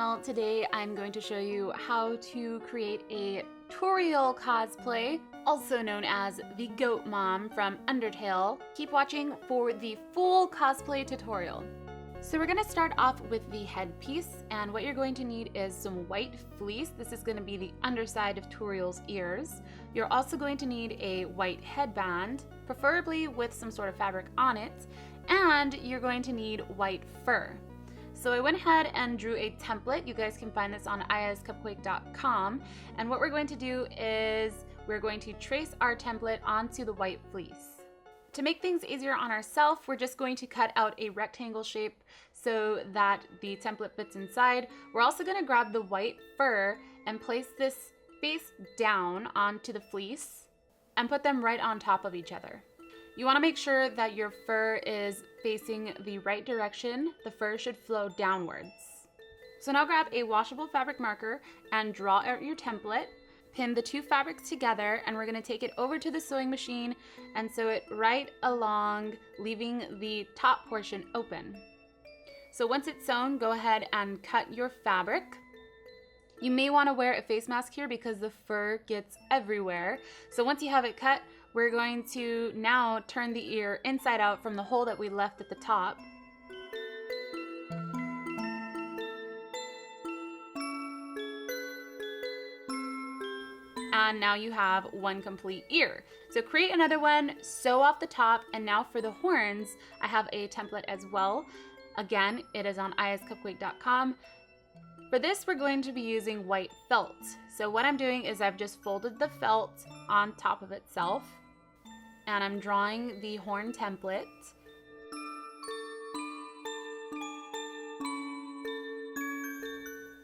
channel. Today I'm going to show you how to create a Toriel cosplay, also known as the Goat Mom from Undertale. Keep watching for the full cosplay tutorial. So we're going to start off with the headpiece, and what you're going to need is some white fleece. This is going to be the underside of Toriel's ears. You're also going to need a white headband, preferably with some sort of fabric on it, and you're going to need white fur. So I went ahead and drew a template. You guys can find this on iHasCupquake.com. And what we're going to do is we're going to trace our template onto the white fleece. To make things easier on ourselves, we're just going to cut out a rectangle shape so that the template fits inside. We're also going to grab the white fur and place this face down onto the fleece and put them right on top of each other. You want to make sure that your fur is facing the right direction. The fur should flow downwards. So now grab a washable fabric marker and draw out your template. Pin the two fabrics together, and we're going to take it over to the sewing machine and sew it right along, leaving the top portion open. So once it's sewn, go ahead and cut your fabric. You may want to wear a face mask here because the fur gets everywhere. So once you have it cut, we're going to now turn the ear inside out from the hole that we left at the top. And now you have one complete ear. So create another one, sew off the top, and now for the horns, I have a template as well. Again, it is on iHasCupquake.com. For this, we're going to be using white felt. So what I'm doing is I've just folded the felt on top of itself, and I'm drawing the horn template.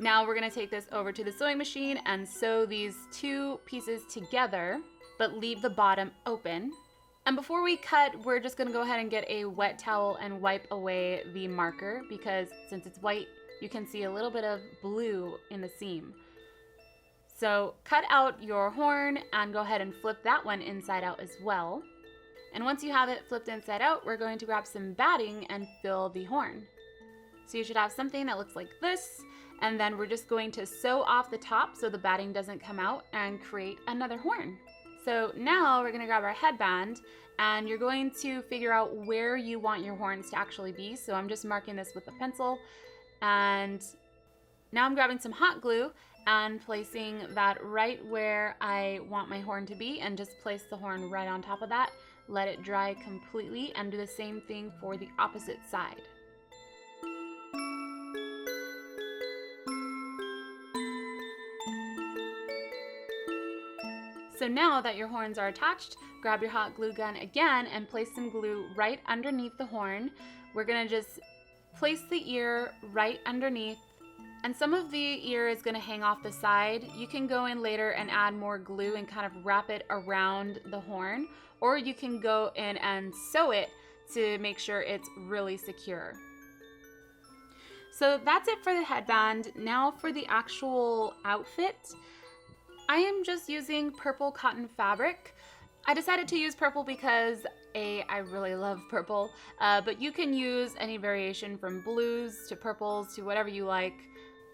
Now we're going to take this over to the sewing machine and sew these two pieces together, but leave the bottom open. And before we cut, we're just going to go ahead and get a wet towel and wipe away the marker, because since it's white, you can see a little bit of blue in the seam. So cut out your horn and go ahead and flip that one inside out as well. And once you have it flipped inside out, we're going to grab some batting and fill the horn. So you should have something that looks like this, and then we're just going to sew off the top so the batting doesn't come out and create another horn. So now we're going to grab our headband, and you're going to figure out where you want your horns to actually be. So I'm just marking this with a pencil, and now I'm grabbing some hot glue and placing that right where I want my horn to be, and just place the horn right on top of that. Let it dry completely, and do the same thing for the opposite side. So now that your horns are attached, grab your hot glue gun again and place some glue right underneath the horn. We're gonna just place the ear right underneath, and some of the ear is gonna hang off the side. You can go in later and add more glue and kind of wrap it around the horn, or you can go in and sew it to make sure it's really secure. So that's it for the headband. Now for the actual outfit. I am just using purple cotton fabric. I decided to use purple because I really love purple, but you can use any variation from blues to purples to whatever you like.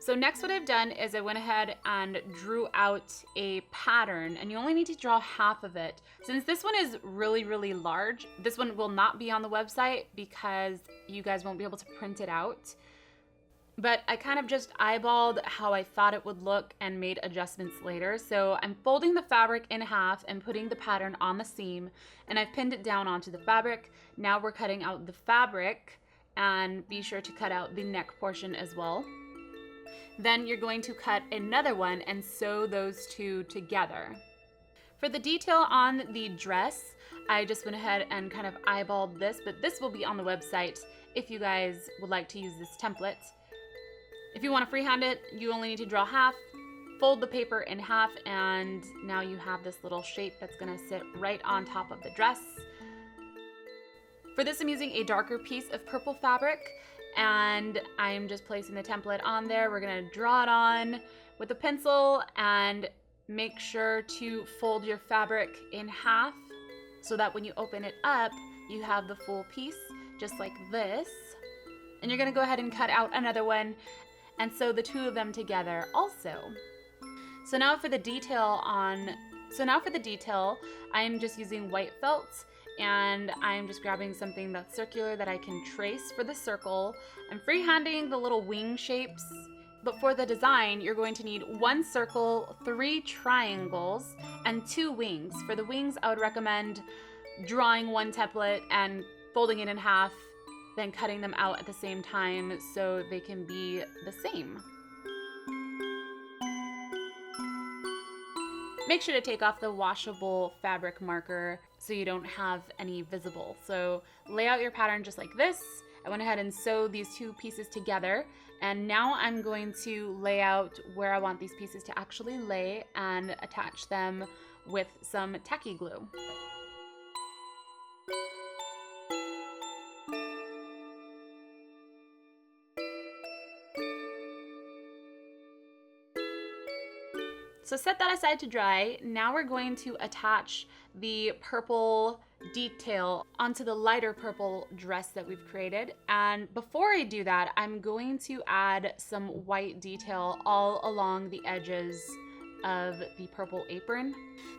So next what I've done is I went ahead and drew out a pattern, and you only need to draw half of it. Since this one is really, really large, this one will not be on the website because you guys won't be able to print it out. But I kind of just eyeballed how I thought it would look and made adjustments later. So I'm folding the fabric in half and putting the pattern on the seam, and I've pinned it down onto the fabric. Now we're cutting out the fabric, and be sure to cut out the neck portion as well. Then you're going to cut another one and sew those two together. For the detail on the dress, I just went ahead and kind of eyeballed this, but this will be on the website if you guys would like to use this template. If you want to freehand it, you only need to draw half, fold the paper in half, and now you have this little shape that's going to sit right on top of the dress. For this, I'm using a darker piece of purple fabric, and I'm just placing the template on there. We're going to draw it on with a pencil and make sure to fold your fabric in half so that when you open it up, you have the full piece, just like this. And you're going to go ahead and cut out another one. and sew the two of them together also. So now for the detail, I'm just using white felt, and I'm just grabbing something that's circular that I can trace for the circle. I'm freehanding the little wing shapes, but for the design, you're going to need 1 circle, 3 triangles, and 2 wings. For the wings, I would recommend drawing 1 template and folding it in half, then cutting them out at the same time so they can be the same. Make sure to take off the washable fabric marker so you don't have any visible. So lay out your pattern just like this. I went ahead and sewed these 2 pieces together, and now I'm going to lay out where I want these pieces to actually lay and attach them with some tacky glue. So set that aside to dry. Now we're going to attach the purple detail onto the lighter purple dress that we've created. And before I do that, I'm going to add some white detail all along the edges of the purple apron.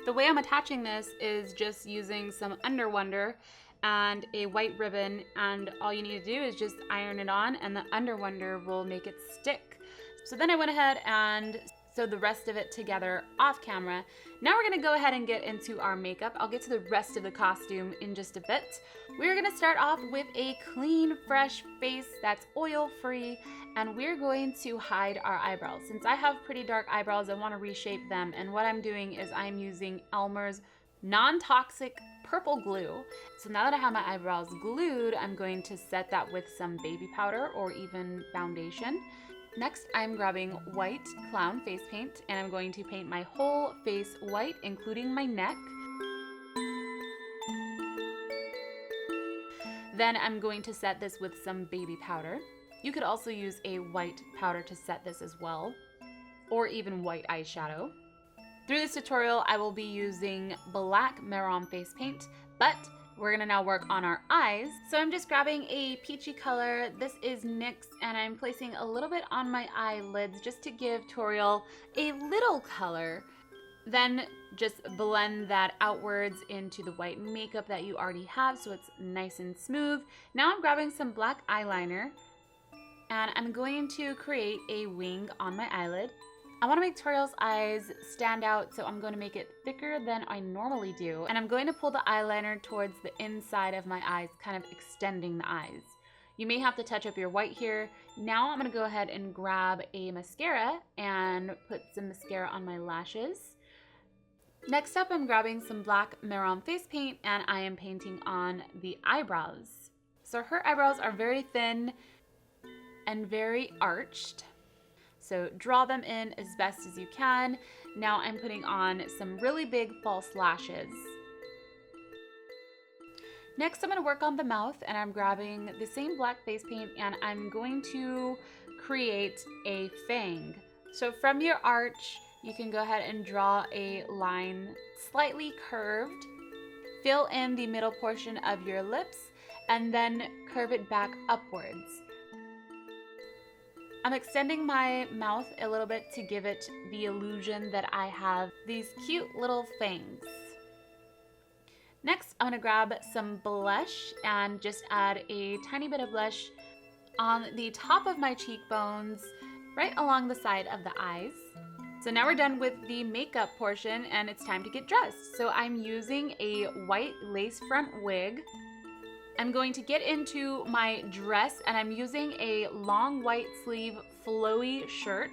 The way I'm attaching this is just using some Under Wonder and a white ribbon, and all you need to do is just iron it on, and the Under Wonder will make it stick. So then I went ahead and sewed the rest of it together off camera. Now we're gonna go ahead and get into our makeup. I'll get to the rest of the costume in just a bit. We're gonna start off with a clean, fresh face that's oil-free, and we're going to hide our eyebrows. Since I have pretty dark eyebrows, I wanna reshape them, and what I'm doing is I'm using Elmer's non-toxic purple glue. So now that I have my eyebrows glued, I'm going to set that with some baby powder or even foundation. Next, I'm grabbing white clown face paint, and I'm going to paint my whole face white, including my neck. Then I'm going to set this with some baby powder. You could also use a white powder to set this as well, or even white eyeshadow. Through this tutorial, I will be using black marron face paint, but we're gonna now work on our eyes. So I'm just grabbing a peachy color. This is NYX, and I'm placing a little bit on my eyelids just to give Toriel a little color. Then just blend that outwards into the white makeup that you already have so it's nice and smooth. Now I'm grabbing some black eyeliner, and I'm going to create a wing on my eyelid. I want to make Toriel's eyes stand out, so I'm going to make it thicker than I normally do. And I'm going to pull the eyeliner towards the inside of my eyes, kind of extending the eyes. You may have to touch up your white here. Now I'm going to go ahead and grab a mascara and put some mascara on my lashes. Next up, I'm grabbing some black marron face paint, and I am painting on the eyebrows. So her eyebrows are very thin and very arched. So draw them in as best as you can. Now I'm putting on some really big false lashes. Next, I'm going to work on the mouth, and I'm grabbing the same black face paint, and I'm going to create a fang. So from your arch, you can go ahead and draw a line slightly curved. Fill in the middle portion of your lips, and then curve it back upwards. I'm extending my mouth a little bit to give it the illusion that I have these cute little fangs. Next, I'm going to grab some blush and just add a tiny bit of blush on the top of my cheekbones, right along the side of the eyes. So now we're done with the makeup portion, and it's time to get dressed. So I'm using a white lace front wig. I'm going to get into my dress, and I'm using a long white sleeve flowy shirt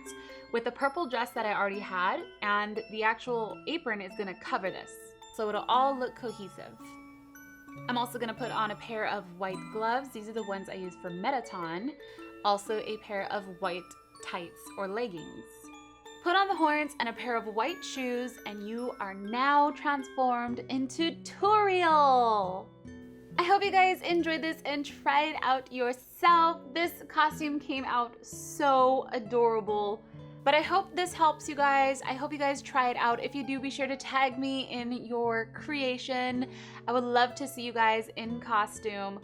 with the purple dress that I already had, and the actual apron is going to cover this, so it'll all look cohesive. I'm also going to put on a pair of white gloves. These are the ones I use for Metaton. Also a pair of white tights or leggings. Put on the horns and a pair of white shoes, and you are now transformed into Toriel. I hope you guys enjoyed this and tried it out yourself. This costume came out so adorable. But I hope this helps you guys. I hope you guys try it out. If you do, be sure to tag me in your creation. I would love to see you guys in costume.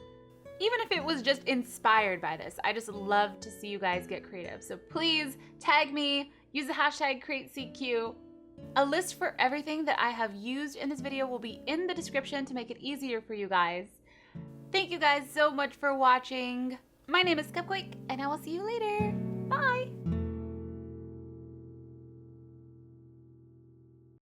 even if it was just inspired by this. I just love to see you guys get creative. So please tag me, use the hashtag CreateCQ. A list for everything that I have used in this video will be in the description to make it easier for you guys. Thank you guys so much for watching. My name is Cupquake, and I will see you later. Bye!